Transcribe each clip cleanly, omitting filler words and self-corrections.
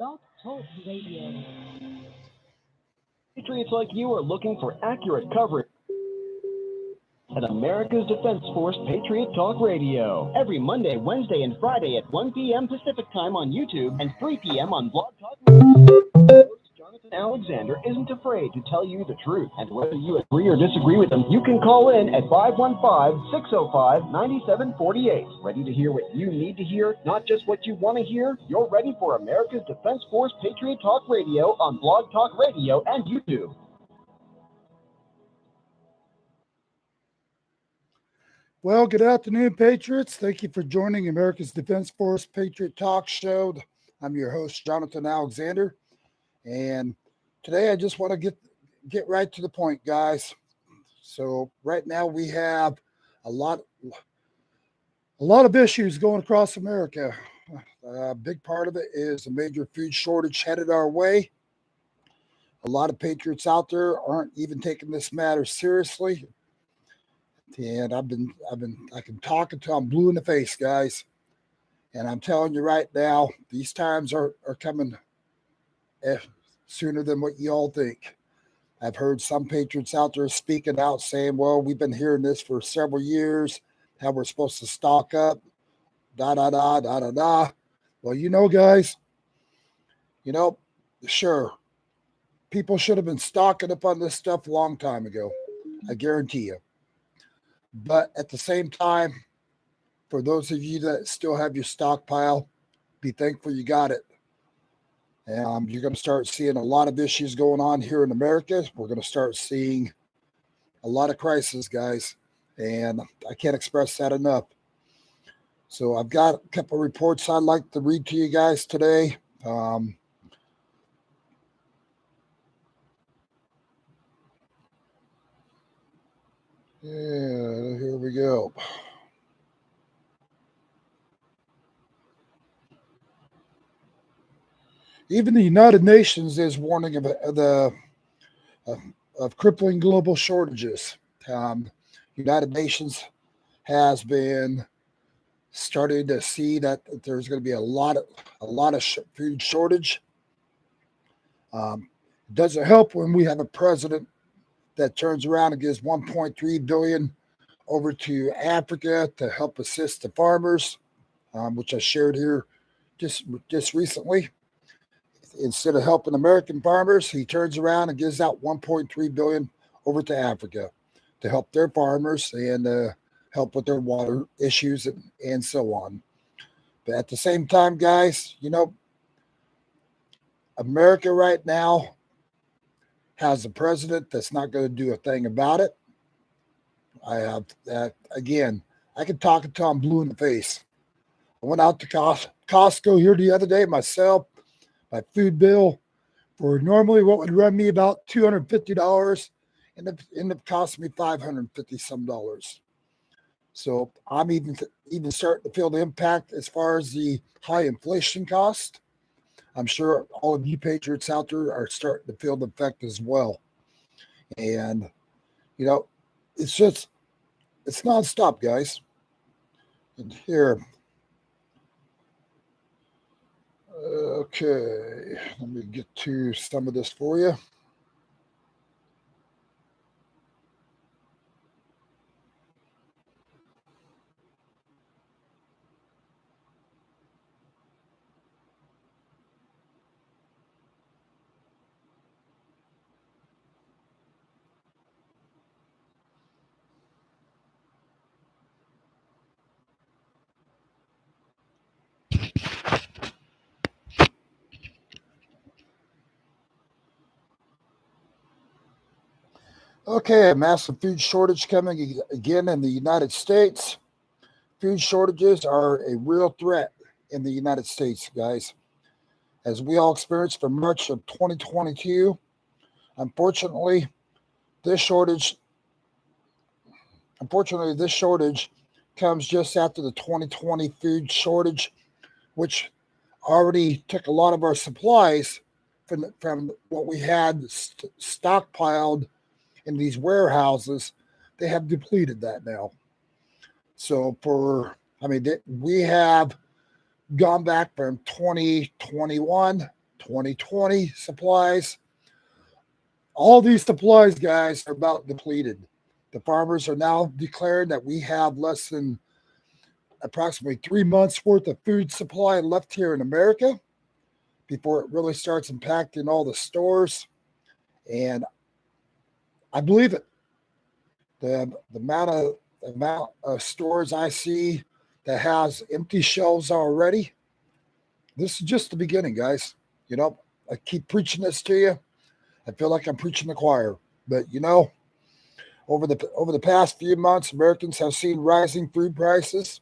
Blog Talk Radio. Patriots like you are looking for accurate coverage at America's Defense Force Patriot Talk Radio. Every Monday, Wednesday, and Friday at 1 p.m. Pacific Time on YouTube and 3 p.m. on Blog Talk Radio. Host Jonathan Alexander isn't afraid to tell you the truth. And whether you agree or disagree with him, you can call in at 515-605-9748. Ready to hear what you need to hear, not just what you want to hear? You're ready for America's Defense Force Patriot Talk Radio on Blog Talk Radio and YouTube. Well, good afternoon, Patriots. Thank you for joining America's Defense Force Patriot Talk Show. I'm your host, Jonathan Alexander. And today I just want to get right to the point, guys. So right now we have a lot of issues going across America. A big part of it is a major food shortage headed our way. A lot of patriots out there aren't even taking this matter seriously. And I've been talking till I'm blue in the face, guys. And I'm telling you right now, these times are coming sooner than what you all think. I've heard some patriots out there speaking out saying, well, we've been hearing this for several years, how we're supposed to stock up, da-da-da. Well, guys, sure, people should have been stocking up on this stuff a long time ago. I guarantee you. But at the same time, for those of you that still have your stockpile, be thankful you got it. And you're going to start seeing a lot of issues going on here in America. We're going to start seeing a lot of crises, guys. And I can't express that enough. So I've got a couple of reports I'd like to read to you guys today. Yeah, here we go. Even the United Nations is warning of crippling global shortages. United Nations has been starting to see that there's going to be a lot of food shortage. It doesn't help when we have a president that turns around and gives $1.3 billion over to Africa to help assist the farmers, which I shared here just recently. Instead of helping American farmers, he turns around and gives out $1.3 billion over to Africa to help their farmers and help with their water issues and so on. But at the same time, guys, America right now has a president that's not going to do a thing about it. I can talk until I'm blue in the face. I went out to Costco here the other day myself. My food bill for normally what would run me about $250 ended up costing me $550 some dollars. So I'm even starting to feel the impact as far as the high inflation cost. I'm sure all of you patriots out there are starting to feel the effect as well. And, it's nonstop, guys. And here, okay, let me get to some of this for you. Okay, a massive food shortage coming again in the United States. Food shortages are a real threat in the United States, guys. As we all experienced from March of 2022, unfortunately, this shortage comes just after the 2020 food shortage, which already took a lot of our supplies from what we had stockpiled in these warehouses. They have depleted that now. So we have gone back from 2021, 2020 supplies. All these supplies, guys, are about depleted. The farmers are now declaring that we have less than approximately 3 months worth of food supply left here in America before it really starts impacting all the stores. And I believe it. The amount of stores I see that has empty shelves already. This is just the beginning, guys. I keep preaching this to you. I feel like I'm preaching the choir, but over the past few months, Americans have seen rising food prices,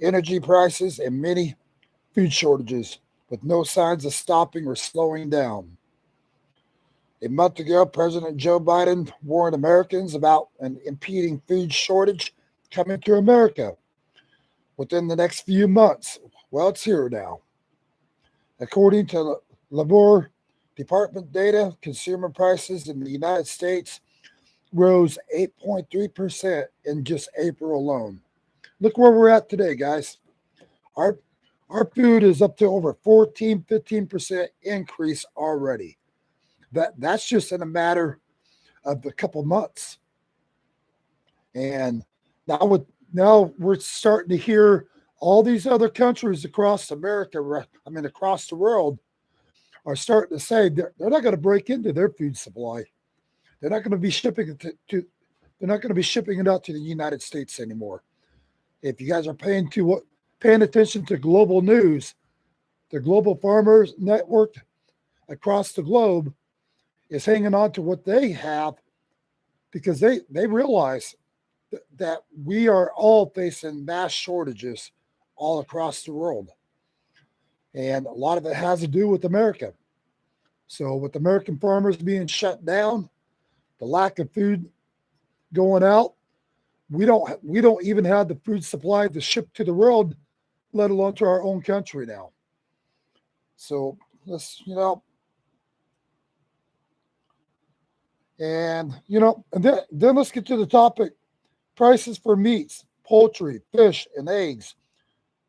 energy prices, and many food shortages, with no signs of stopping or slowing down. A month ago, President Joe Biden warned Americans about an impending food shortage coming to America within the next few months. Well, it's here now. According to Labor Department data, consumer prices in the United States rose 8.3% in just April alone. Look where we're at today, guys. Our our food is up to over 14, 15% increase already. That's just in a matter of a couple months. And now we're starting to hear all these other countries across America, across the world, are starting to say they're not going to break into their food supply. They're not going to be shipping it they're not going to be shipping it out to the United States anymore. If you guys are paying attention to global news, the Global Farmers Network across the globe is hanging on to what they have because they realize that we are all facing mass shortages all across the world. And a lot of it has to do with America. So with American farmers being shut down, the lack of food going out, we don't even have the food supply to ship to the world, let alone to our own country now. So then let's get to the topic. Prices for meats, poultry, fish, and eggs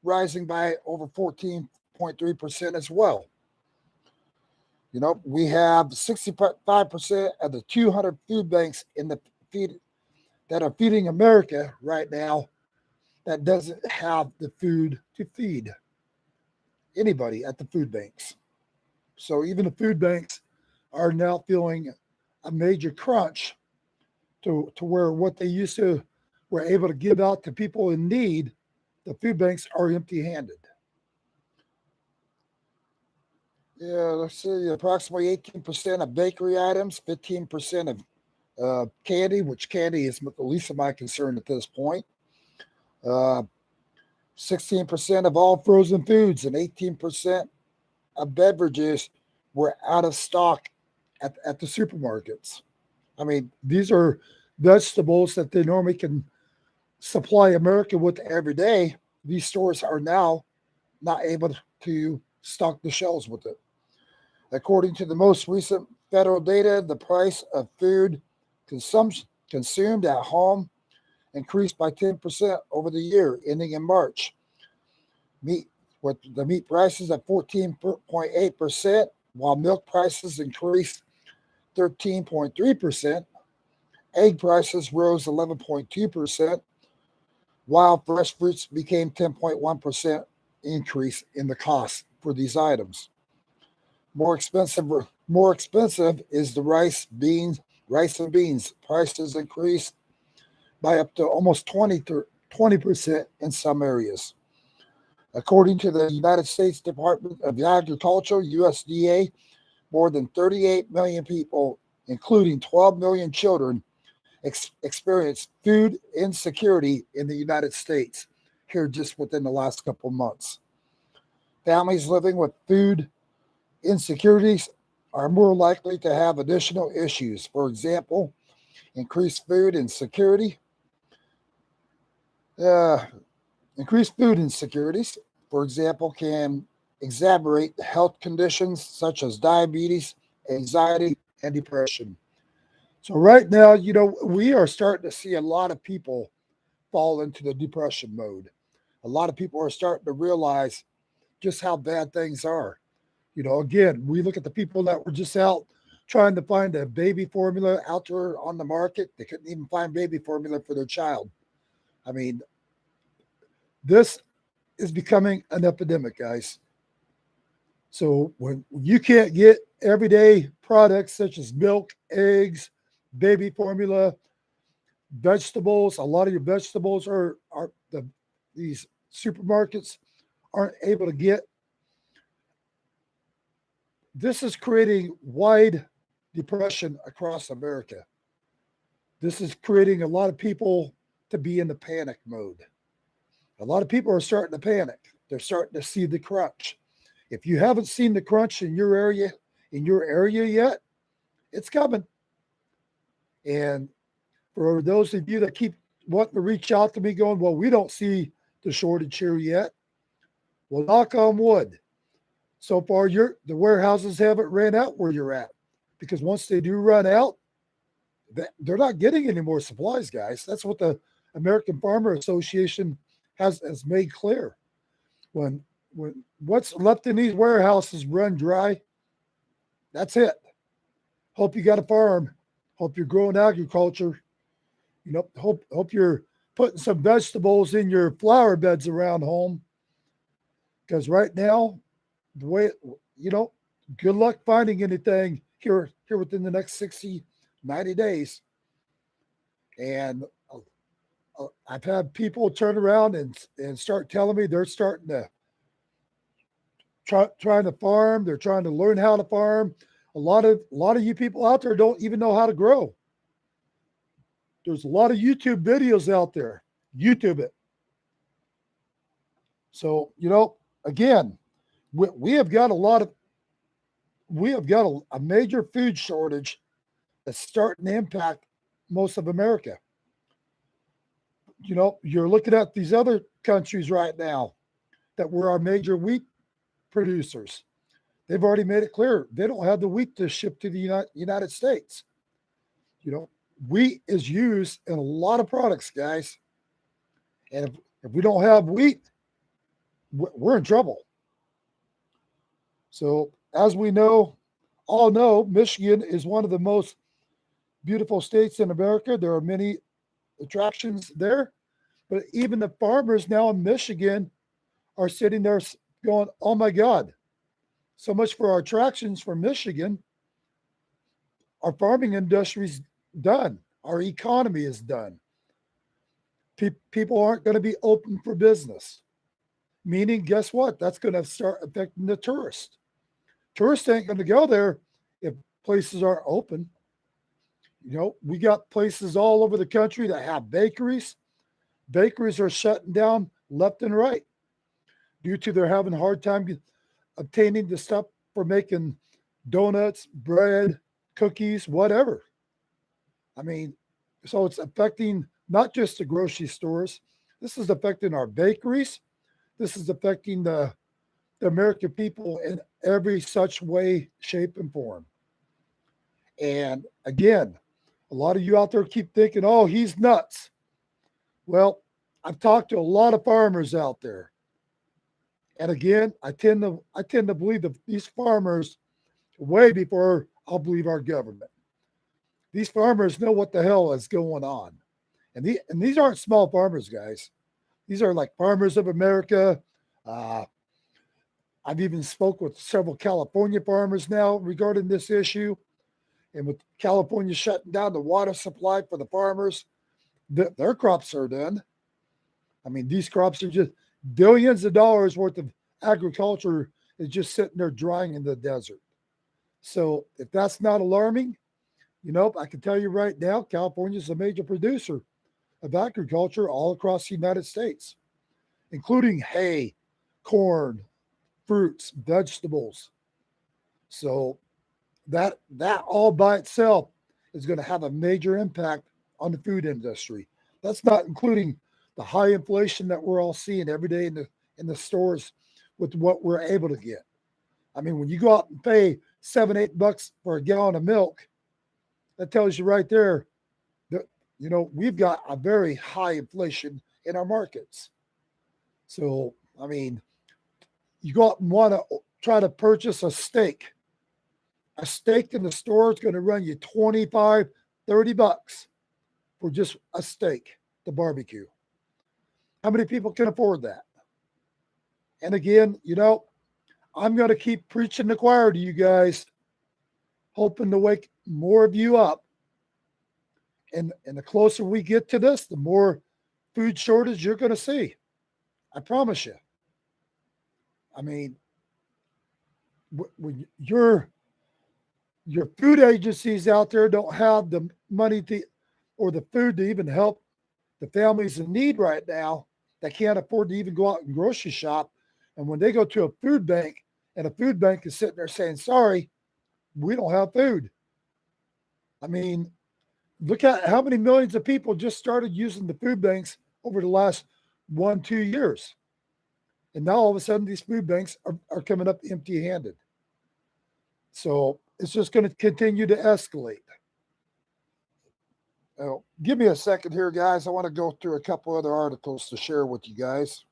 rising by over 14.3% as well. We have 65% of the 200 food banks in the feed that are feeding America right now that doesn't have the food to feed anybody at the food banks. So even the food banks are now feeling a major crunch to where what they used to were able to give out to people in need, the food banks are empty-handed. Yeah, let's see, approximately 18% of bakery items, 15% of candy, which candy is the least of my concern at this point. 16% of all frozen foods and 18% of beverages were out of stock at the supermarkets. I mean, these are vegetables that they normally can supply America with every day. These stores are now not able to stock the shelves with it. According to the most recent federal data, the price of food consumed at home increased by 10% over the year, ending in March. With the meat prices at 14.8%, while milk prices increased 13.3%, egg prices rose 11.2%, while fresh fruits became 10.1% increase in the cost for these items. More expensive is the rice and beans. Prices increased by up to almost 20% in some areas. According to the United States Department of Agriculture, USDA, more than 38 million people, including 12 million children, experienced food insecurity in the United States here just within the last couple months. Families living with food insecurities are more likely to have additional issues. For example, increased food insecurities, for example, can exacerbate health conditions such as diabetes, anxiety, and depression. So right now, we are starting to see a lot of people fall into the depression mode. A lot of people are starting to realize just how bad things are. Again, we look at the people that were just out trying to find a baby formula out there on the market. They couldn't even find baby formula for their child. I mean, this is becoming an epidemic, guys. So when you can't get everyday products such as milk, eggs, baby formula, vegetables, a lot of your vegetables are these supermarkets aren't able to get. This is creating wide depression across America. This is creating a lot of people to be in the panic mode. A lot of people are starting to panic. They're starting to see the crunch. If you haven't seen the crunch in your area yet, it's coming. And for those of you that keep wanting to reach out to me going, well, we don't see the shortage here yet. Well, knock on wood. So far, the warehouses haven't ran out where you're at, because once they do run out, they're not getting any more supplies, guys. That's what the American Farmer Association has made clear. When what's left in these warehouses run dry, that's it. Hope you got a farm. Hope you're growing agriculture. Hope you're putting some vegetables in your flower beds around home. Because right now, the way, good luck finding anything here within the next 60, 90 days. And I've had people turn around and start telling me they're starting to trying to farm. They're trying to learn how to farm. A lot of you people out there don't even know how to grow. There's a lot of YouTube videos out there. YouTube it. So, again, we have got a major food shortage that's starting to impact most of America. You're looking at these other countries right now that were our major wheat producers. They've already made it clear they don't have the wheat to ship to the United States. Wheat is used in a lot of products, guys. And if we don't have wheat, we're in trouble. So, as we all know, Michigan is one of the most beautiful states in America. There are many attractions there, but even the farmers now in Michigan are sitting there going, oh my God, so much for our attractions for Michigan. Our farming industry's done. Our economy is done. People aren't going to be open for business. Meaning, guess what? That's going to start affecting the tourist. Tourists ain't going to go there if places aren't open. We got places all over the country that have bakeries. Bakeries are shutting down left and right due to they're having a hard time obtaining the stuff for making donuts, bread, cookies, whatever. I mean, so it's affecting not just the grocery stores. This is affecting our bakeries. This is affecting the American people in every such way, shape, and form. And again, a lot of you out there keep thinking, oh, he's nuts. Well, I've talked to a lot of farmers out there. And again, I tend to believe that these farmers way before I'll believe our government. These farmers know what the hell is going on. And these aren't small farmers, guys. These are like Farmers of America. I've even spoke with several California farmers now regarding this issue. And with California shutting down the water supply for the farmers, their crops are done. I mean, these crops are just billions of dollars worth of agriculture is just sitting there drying in the desert. So if that's not alarming, I can tell you right now, California is a major producer of agriculture all across the United States, including hay, corn, fruits, vegetables. So that all by itself is going to have a major impact on the food industry. That's not including the high inflation that we're all seeing every day in the stores with what we're able to get. I mean, when you go out and pay $7-8 for a gallon of milk, that tells you right there that we've got a very high inflation in our markets. So I mean, you go out and want to try to purchase a steak. A steak in the store is going to run you 25, 30 bucks for just a steak, the barbecue. How many people can afford that? And again, I'm going to keep preaching the choir to you guys, hoping to wake more of you up. And the closer we get to this, the more food shortage you're going to see. I promise you. I mean, when your food agencies out there don't have the money to, or the food to even help the families in need right now that can't afford to even go out and grocery shop. And when they go to a food bank and a food bank is sitting there saying, sorry, we don't have food. I mean, look at how many millions of people just started using the food banks over the last 1-2 years. And now all of a sudden these food banks are coming up empty handed. So it's just going to continue to escalate. Now, give me a second here, guys. I want to go through a couple other articles to share with you guys.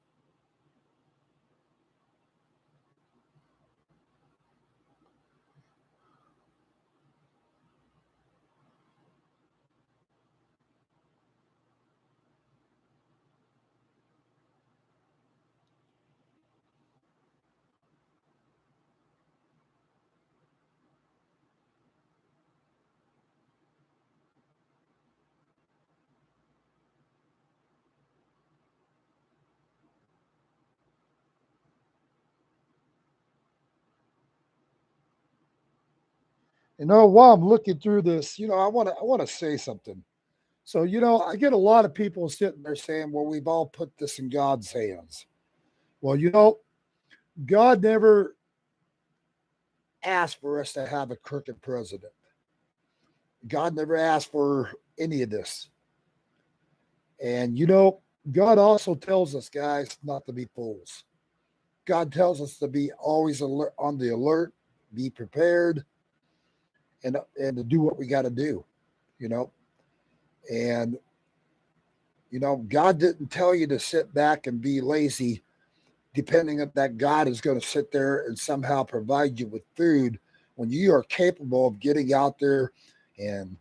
While I'm looking through this, I want to say something. So, I get a lot of people sitting there saying, well, we've all put this in God's hands. Well, God never asked for us to have a crooked president. God never asked for any of this. And, God also tells us, guys, not to be fools. God tells us to be always on the alert, be prepared, and to do what we got to do, And, God didn't tell you to sit back and be lazy, depending on that God is going to sit there and somehow provide you with food when you are capable of getting out there and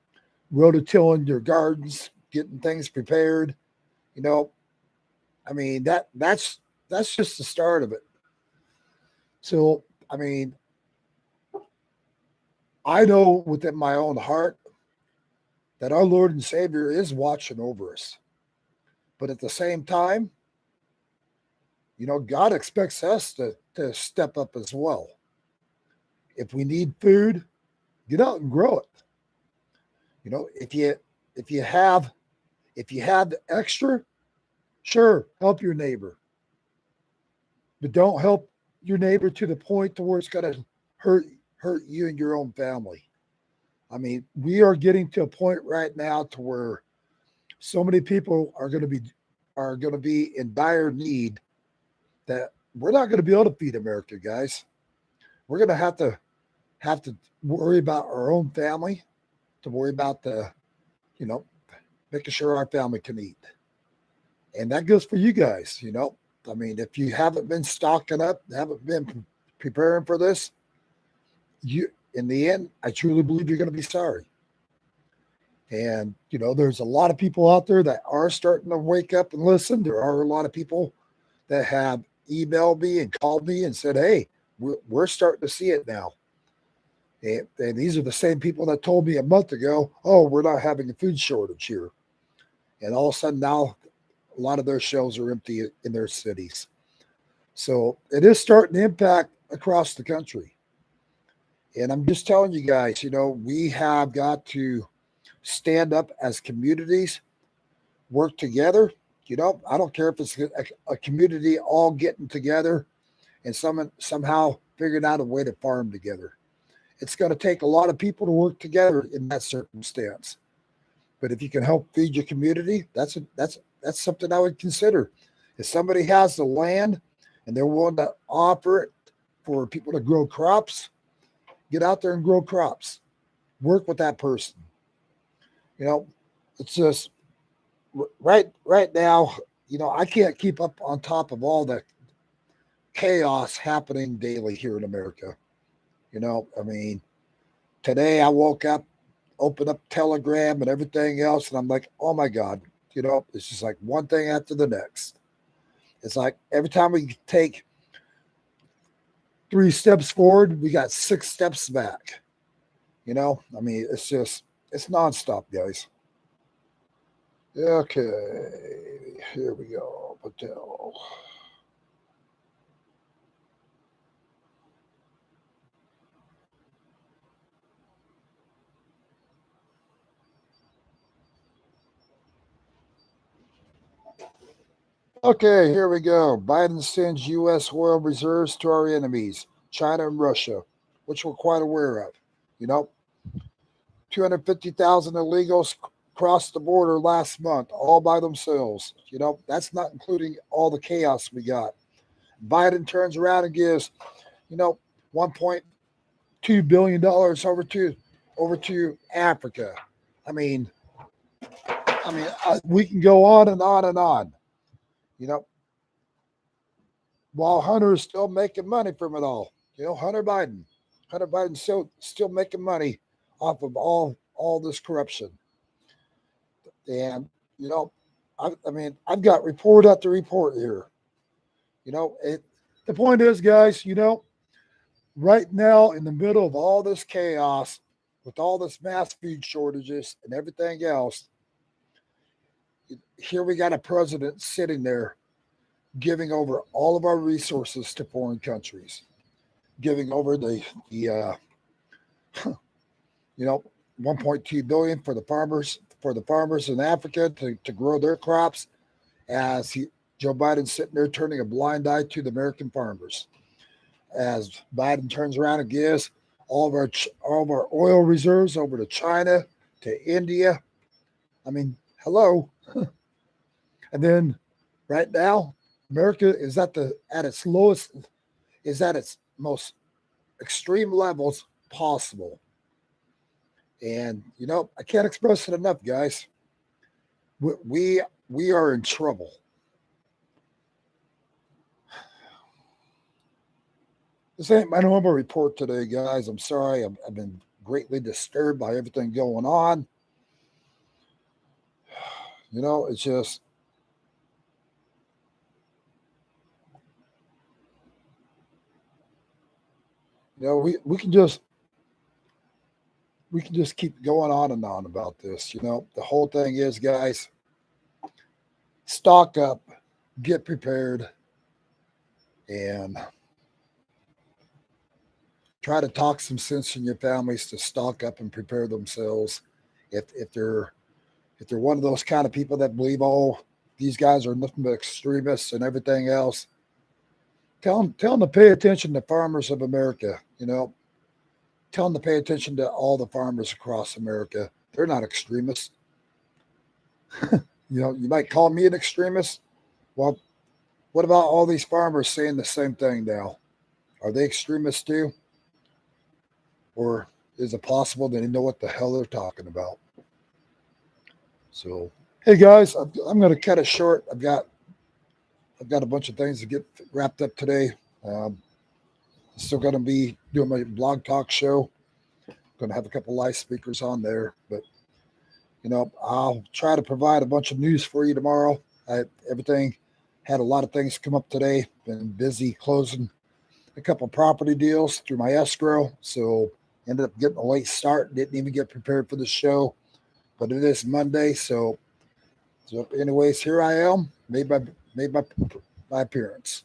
rototilling your gardens, getting things prepared. I mean, that's just the start of it. So, I mean, I know within my own heart that our Lord and Savior is watching over us. But at the same time, God expects us to step up as well. If we need food, get out and grow it. If you have the extra, sure, help your neighbor. But don't help your neighbor to the point to where it's going to hurt you and your own family. I mean, we are getting to a point right now to where so many people are going to be in dire need that we're not going to be able to feed America, guys. We're going to have to worry about our own family, to worry about making sure our family can eat. And that goes for you guys, I mean, if you haven't been stocking up, haven't been preparing for this, in the end, I truly believe you're going to be sorry. And, there's a lot of people out there that are starting to wake up and listen. There are a lot of people that have emailed me and called me and said, hey, we're starting to see it now. And these are the same people that told me a month ago, oh, we're not having a food shortage here. And all of a sudden now, a lot of their shelves are empty in their cities. So it is starting to impact across the country. And I'm just telling you guys, we have got to stand up as communities, work together. I don't care if it's a community all getting together and somehow figuring out a way to farm together. It's going to take a lot of people to work together in that circumstance. But if you can help feed your community, that's something I would consider. If somebody has the land and they're willing to offer it for people to grow crops, get out there and grow crops. Work with that person. It's just right now, I can't keep up on top of all the chaos happening daily here in America. I mean, today I woke up, opened up Telegram and everything else, and I'm like, oh my God, it's just like one thing after the next. It's like every time we take 3 steps forward, we got 6 steps back. I mean, it's nonstop, guys. Okay, here we go. Patel. Okay, here we go. Biden sends U.S. oil reserves to our enemies, China and Russia, which we're quite aware of. You know, 250,000 illegals crossed the border last month, all by themselves. That's not including all the chaos we got. Biden turns around and gives, $1.2 billion over to Africa. I mean, we can go on and on and on. You know, while Hunter is still making money from it all. Hunter Biden still making money off of all this corruption. And I've got report after report here. The point is, guys, right now in the middle of all this chaos, with all this mass food shortages and everything else, here we got a president sitting there giving over all of our resources to foreign countries, giving over the 1.2 billion for the farmers in Africa to grow their crops, as Joe Biden's sitting there turning a blind eye to the American farmers. As Biden turns around and gives all of our oil reserves over to China, to India. I mean, hello. And then right now, America is at its lowest, is at its most extreme levels possible. And I can't express it enough, guys. We are in trouble. This ain't my normal report today, guys. I'm sorry. I've been greatly disturbed by everything going on. It's just, we can just keep going on and on about this. The whole thing is, guys, stock up, get prepared, and try to talk some sense in your families to stock up and prepare themselves. If they're one of those kind of people that believe, oh, these guys are nothing but extremists and everything else, tell them to pay attention to farmers of America. Tell them to pay attention to all the farmers across America. They're not extremists. You might call me an extremist. Well, what about all these farmers saying the same thing now? Are they extremists too? Or is it possible they know what the hell they're talking about? So, hey guys, I'm going to cut it short. I've got a bunch of things to get wrapped up today. Still going to be doing my blog talk show. Going to have a couple live speakers on there, but I'll try to provide a bunch of news for you tomorrow. Everything had a lot of things come up today. Been busy closing a couple property deals through my escrow, so ended up getting a late start. Didn't even get prepared for the show, but it is Monday, so anyways, here I am. Made my appearance.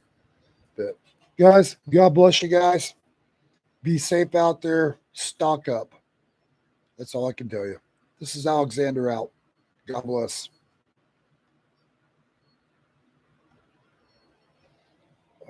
But guys, God bless you guys. Be safe out there. Stock up. That's all I can tell you. This is Alexander out. God bless.